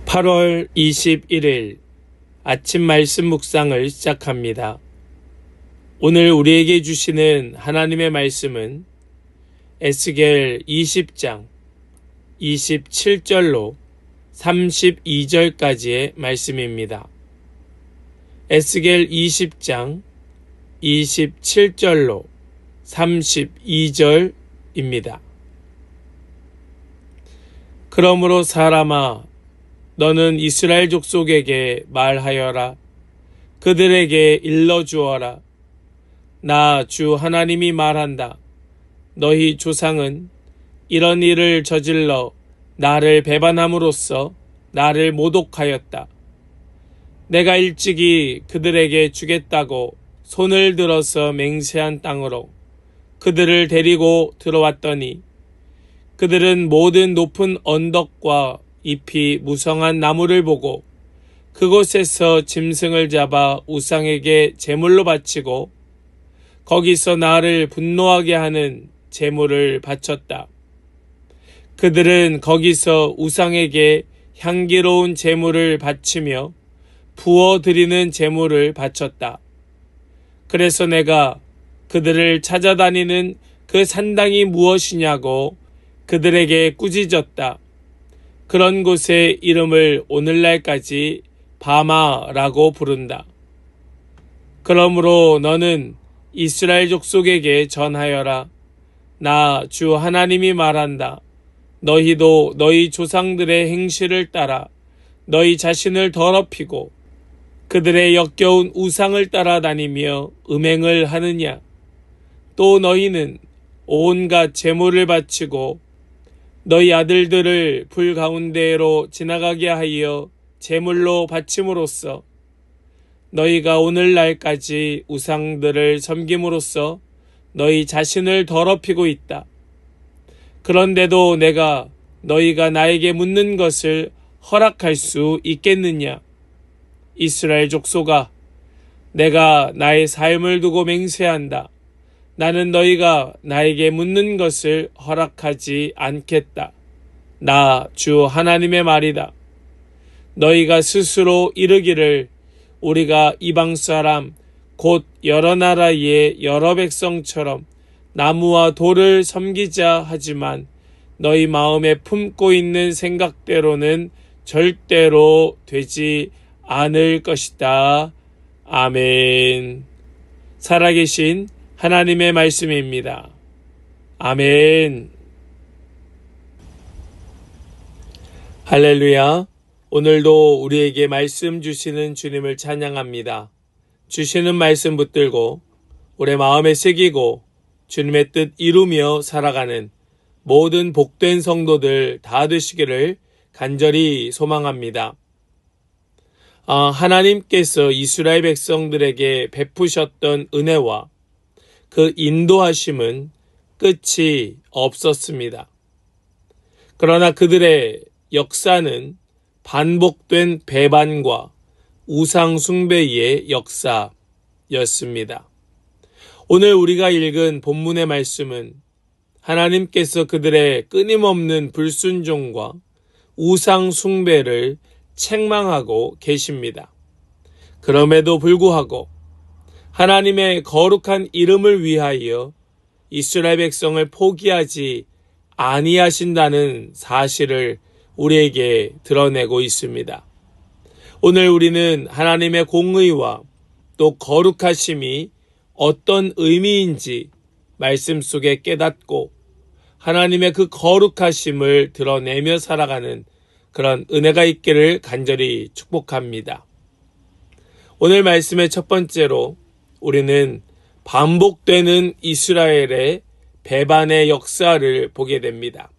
8월 21일 아침 말씀 묵상을 시작합니다. 오늘 우리에게 주시는 하나님의 말씀은 에스겔 20장 27절로 32절까지의 말씀입니다. 에스겔 20장 27절로 32절입니다. 그러므로 사람아, 너는 이스라엘 족속에게 말하여라. 그들에게 일러주어라. 나 주 하나님이 말한다. 너희 조상은 이런 일을 저질러 나를 배반함으로써 나를 모독하였다. 내가 일찍이 그들에게 주겠다고 손을 들어서 맹세한 땅으로 그들을 데리고 들어왔더니 그들은 모든 높은 언덕과 잎이 무성한 나무를 보고 그곳에서 짐승을 잡아 우상에게 제물로 바치고 거기서 나를 분노하게 하는 제물을 바쳤다. 그들은 거기서 우상에게 향기로운 제물을 바치며 부어드리는 제물을 바쳤다. 그래서 내가 그들을 찾아다니는 그 산당이 무엇이냐고 그들에게 꾸짖었다. 그런 곳의 이름을 오늘날까지 바마라고 부른다. 그러므로 너는 이스라엘 족속에게 전하여라. 나 주 하나님이 말한다. 너희도 너희 조상들의 행실을 따라 너희 자신을 더럽히고 그들의 역겨운 우상을 따라다니며 음행을 하느냐? 또 너희는 온갖 제물을 바치고 너희 아들들을 불 가운데로 지나가게 하여 제물로 바침으로써 너희가 오늘날까지 우상들을 섬김으로써 너희 자신을 더럽히고 있다. 그런데도 내가 너희가 나에게 묻는 것을 허락할 수 있겠느냐? 이스라엘 족속아, 내가 나의 삶을 두고 맹세한다. 나는 너희가 나에게 묻는 것을 허락하지 않겠다. 나 주 하나님의 말이다. 너희가 스스로 이르기를 우리가 이방 사람 곧 여러 나라의 여러 백성처럼 나무와 돌을 섬기자 하지만 너희 마음에 품고 있는 생각대로는 절대로 되지 않을 것이다. 아멘. 살아계신 하나님의 말씀입니다. 아멘. 할렐루야. 오늘도 우리에게 말씀 주시는 주님을 찬양합니다. 주시는 말씀 붙들고 우리 마음에 새기고 주님의 뜻 이루며 살아가는 모든 복된 성도들 다 되시기를 간절히 소망합니다. 하나님께서 이스라엘 백성들에게 베푸셨던 은혜와 그 인도하심은 끝이 없었습니다. 그러나 그들의 역사는 반복된 배반과 우상 숭배의 역사였습니다. 오늘 우리가 읽은 본문의 말씀은 하나님께서 그들의 끊임없는 불순종과 우상 숭배를 책망하고 계십니다. 그럼에도 불구하고 하나님의 거룩한 이름을 위하여 이스라엘 백성을 포기하지 아니하신다는 사실을 우리에게 드러내고 있습니다. 오늘 우리는 하나님의 공의와 또 거룩하심이 어떤 의미인지 말씀 속에 깨닫고 하나님의 그 거룩하심을 드러내며 살아가는 그런 은혜가 있기를 간절히 축복합니다. 오늘 말씀의 첫 번째로 우리는 반복되는 이스라엘의 배반의 역사를 보게 됩니다.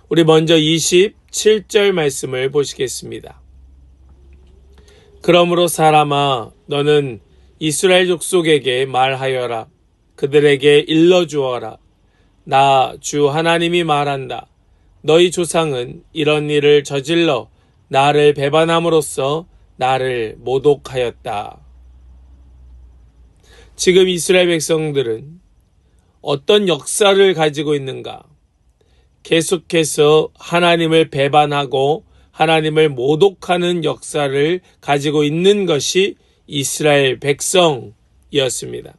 우리 먼저 27절 말씀을 보시겠습니다. 그러므로 사람아, 너는 이스라엘 족속에게 말하여라. 그들에게 일러주어라. 나 주 하나님이 말한다. 너희 조상은 이런 일을 저질러 나를 배반함으로써 나를 모독하였다. 지금 이스라엘 백성들은 어떤 역사를 가지고 있는가? 계속해서 하나님을 배반하고 하나님을 모독하는 역사를 가지고 있는 것이 이스라엘 백성이었습니다.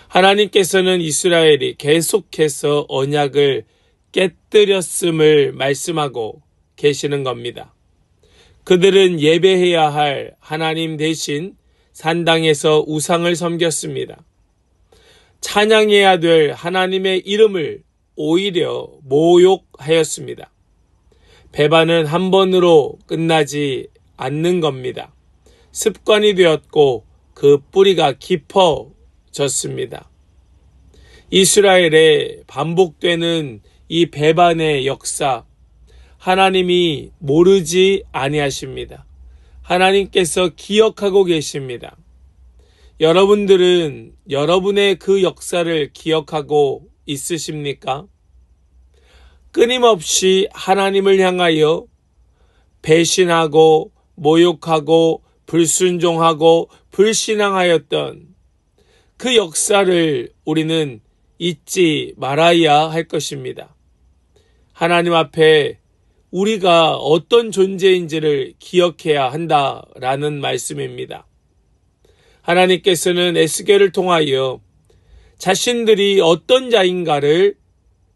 하나님께서는 이스라엘이 계속해서 언약을 깨뜨렸음을 말씀하고 계시는 겁니다. 그들은 예배해야 할 하나님 대신 산당에서 우상을 섬겼습니다. 찬양해야 될 하나님의 이름을 오히려 모욕하였습니다. 배반은 한 번으로 끝나지 않는 겁니다. 습관이 되었고 그 뿌리가 깊어졌습니다. 이스라엘에 반복되는 이 배반의 역사, 하나님이 모르지 아니하십니다. 하나님께서 기억하고 계십니다. 여러분들은 여러분의 그 역사를 기억하고 있으십니까? 끊임없이 하나님을 향하여 배신하고 모욕하고 불순종하고 불신앙하였던 그 역사를 우리는 잊지 말아야 할 것입니다. 하나님 앞에 우리가 어떤 존재인지를 기억해야 한다라는 말씀입니다. 하나님께서는 에스겔을 통하여 자신들이 어떤 자인가를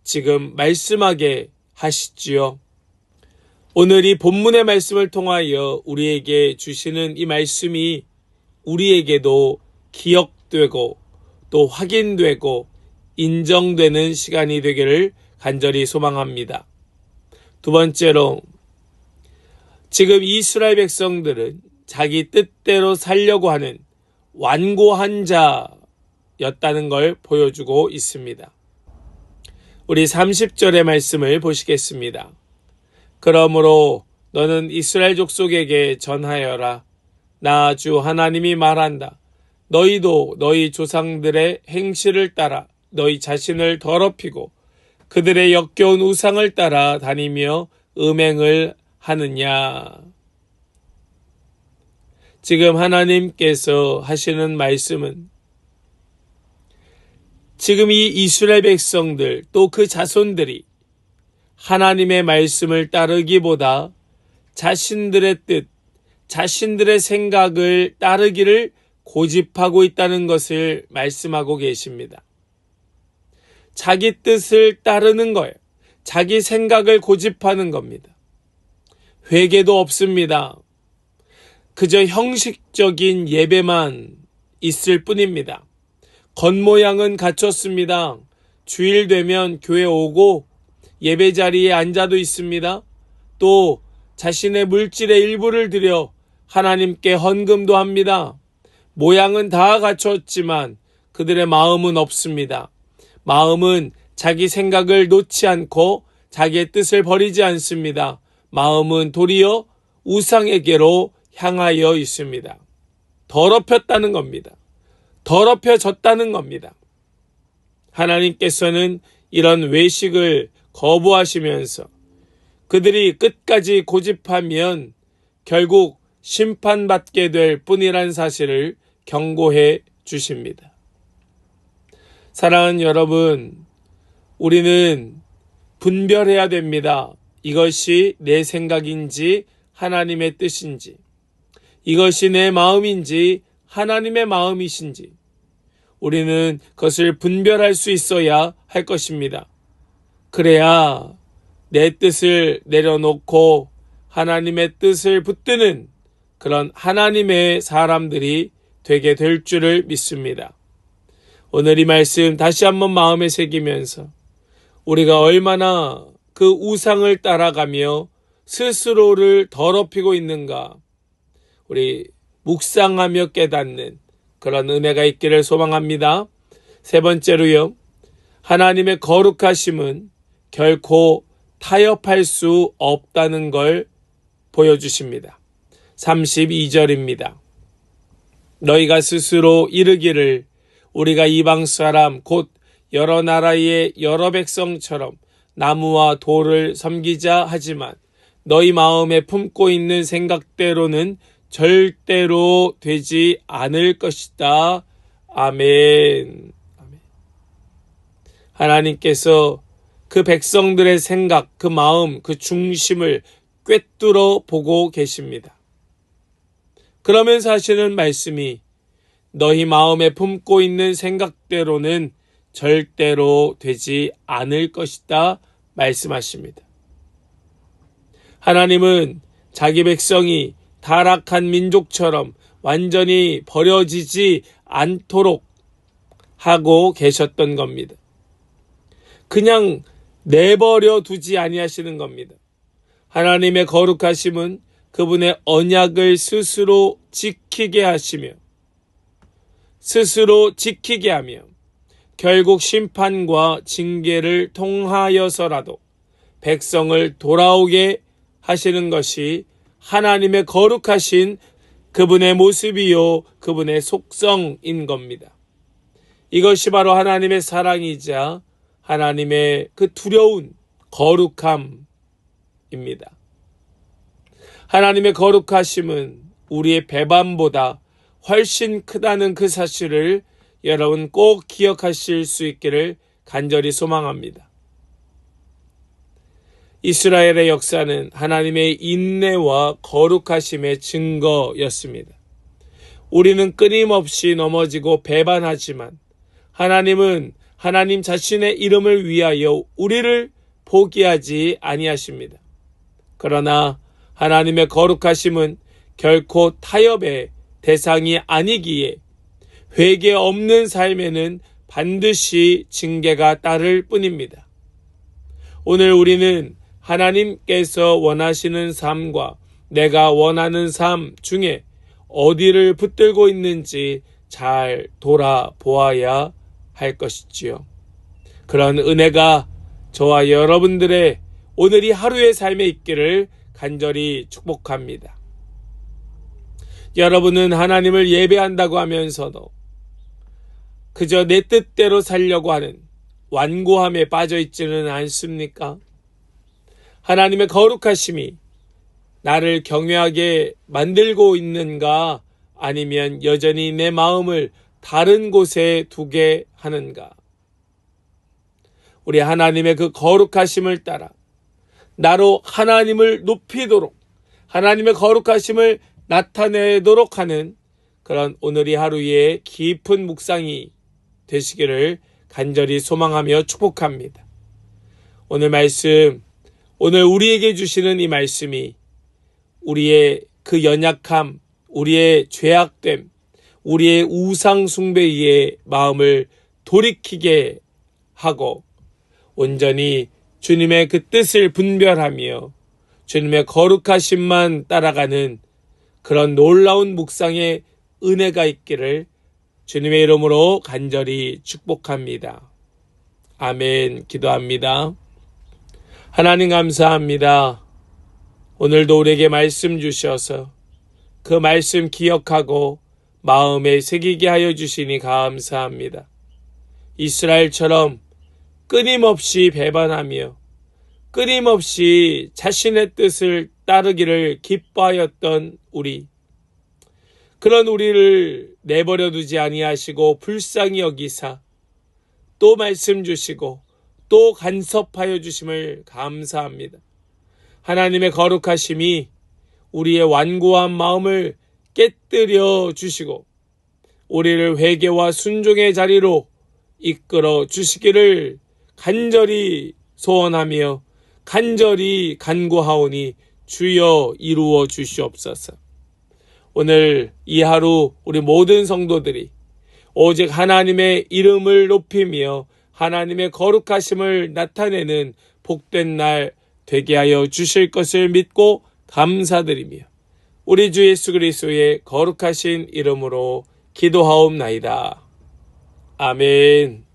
지금 말씀하게 하시지요. 오늘 이 본문의 말씀을 통하여 우리에게 주시는 이 말씀이 우리에게도 기억되고 또 확인되고 인정되는 시간이 되기를 간절히 소망합니다. 두 번째로, 지금 이스라엘 백성들은 자기 뜻대로 살려고 하는 완고한 자였다는 걸 보여주고 있습니다. 우리 30절의 말씀을 보시겠습니다. 그러므로 너는 이스라엘 족속에게 전하여라. 나 주 하나님이 말한다. 너희도 너희 조상들의 행실을 따라 너희 자신을 더럽히고 그들의 역겨운 우상을 따라 다니며 음행을 하느냐. 지금 하나님께서 하시는 말씀은 지금 이 이스라엘 백성들 또 그 자손들이 하나님의 말씀을 따르기보다 자신들의 뜻, 자신들의 생각을 따르기를 고집하고 있다는 것을 말씀하고 계십니다. 자기 뜻을 따르는 거예요. 자기 생각을 고집하는 겁니다. 회개도 없습니다. 그저 형식적인 예배만 있을 뿐입니다. 겉모양은 갖췄습니다. 주일 되면 교회 오고 예배 자리에 앉아도 있습니다. 또 자신의 물질의 일부를 들여 하나님께 헌금도 합니다. 모양은 다 갖췄지만 그들의 마음은 없습니다. 마음은 자기 생각을 놓지 않고 자기의 뜻을 버리지 않습니다. 마음은 도리어 우상에게로 향하여 있습니다. 더럽혔다는 겁니다. 더럽혀졌다는 겁니다. 하나님께서는 이런 외식을 거부하시면서 그들이 끝까지 고집하면 결국 심판받게 될 뿐이란 사실을 경고해 주십니다. 사랑하는 여러분, 우리는 분별해야 됩니다. 이것이 내 생각인지 하나님의 뜻인지, 이것이 내 마음인지 하나님의 마음이신지, 우리는 그것을 분별할 수 있어야 할 것입니다. 그래야 내 뜻을 내려놓고 하나님의 뜻을 붙드는 그런 하나님의 사람들이 되게 될 줄을 믿습니다. 오늘 이 말씀 다시 한번 마음에 새기면서 우리가 얼마나 그 우상을 따라가며 스스로를 더럽히고 있는가, 우리 묵상하며 깨닫는 그런 은혜가 있기를 소망합니다. 세 번째로요, 하나님의 거룩하심은 결코 타협할 수 없다는 걸 보여주십니다. 32절입니다. 너희가 스스로 이르기를 우리가 이방 사람 곧 여러 나라의 여러 백성처럼 나무와 돌을 섬기자 하지만 너희 마음에 품고 있는 생각대로는 절대로 되지 않을 것이다. 아멘. 하나님께서 그 백성들의 생각, 그 마음, 그 중심을 꿰뚫어 보고 계십니다. 그러면서 하시는 말씀이 너희 마음에 품고 있는 생각대로는 절대로 되지 않을 것이다 말씀하십니다. 하나님은 자기 백성이 타락한 민족처럼 완전히 버려지지 않도록 하고 계셨던 겁니다. 그냥 내버려 두지 아니하시는 겁니다. 하나님의 거룩하심은 그분의 언약을 스스로 지키게 하시며 결국 심판과 징계를 통하여서라도 백성을 돌아오게 하시는 것이 하나님의 거룩하신 그분의 모습이요 그분의 속성인 겁니다. 이것이 바로 하나님의 사랑이자 하나님의 그 두려운 거룩함입니다. 하나님의 거룩하심은 우리의 배반보다 훨씬 크다는 그 사실을 여러분 꼭 기억하실 수 있기를 간절히 소망합니다. 이스라엘의 역사는 하나님의 인내와 거룩하심의 증거였습니다. 우리는 끊임없이 넘어지고 배반하지만 하나님은 하나님 자신의 이름을 위하여 우리를 포기하지 아니하십니다. 그러나 하나님의 거룩하심은 결코 타협의 대상이 아니기에 회개 없는 삶에는 반드시 징계가 따를 뿐입니다. 오늘 우리는 하나님께서 원하시는 삶과 내가 원하는 삶 중에 어디를 붙들고 있는지 잘 돌아보아야 할 것이지요. 그런 은혜가 저와 여러분들의 오늘 이 하루의 삶에 있기를 간절히 축복합니다. 여러분은 하나님을 예배한다고 하면서도 그저 내 뜻대로 살려고 하는 완고함에 빠져 있지는 않습니까? 하나님의 거룩하심이 나를 경외하게 만들고 있는가? 아니면 여전히 내 마음을 다른 곳에 두게 하는가? 우리 하나님의 그 거룩하심을 따라 나로 하나님을 높이도록 하나님의 거룩하심을 나타내도록 하는 그런 오늘이 하루의 깊은 묵상이 되시기를 간절히 소망하며 축복합니다. 오늘 말씀, 오늘 우리에게 주시는 이 말씀이 우리의 그 연약함, 우리의 죄악됨, 우리의 우상 숭배의 마음을 돌이키게 하고 온전히 주님의 그 뜻을 분별하며 주님의 거룩하심만 따라가는 그런 놀라운 묵상의 은혜가 있기를 주님의 이름으로 간절히 축복합니다. 아멘. 기도합니다. 하나님 감사합니다. 오늘도 우리에게 말씀 주셔서 그 말씀 기억하고 마음에 새기게 하여 주시니 감사합니다. 이스라엘처럼 끊임없이 배반하며 끊임없이 자신의 뜻을 따르기를 기뻐하였던 우리, 그런 우리를 내버려 두지 아니하시고 불쌍히 여기사 또 말씀 주시고 또 간섭하여 주심을 감사합니다. 하나님의 거룩하심이 우리의 완고한 마음을 깨뜨려 주시고 우리를 회개와 순종의 자리로 이끌어 주시기를 간절히 소원하며 간절히 간구하오니 주여 이루어 주시옵소서. 오늘 이 하루 우리 모든 성도들이 오직 하나님의 이름을 높이며 하나님의 거룩하심을 나타내는 복된 날 되게 하여 주실 것을 믿고 감사드리며 우리 주 예수 그리스도의 거룩하신 이름으로 기도하옵나이다. 아멘.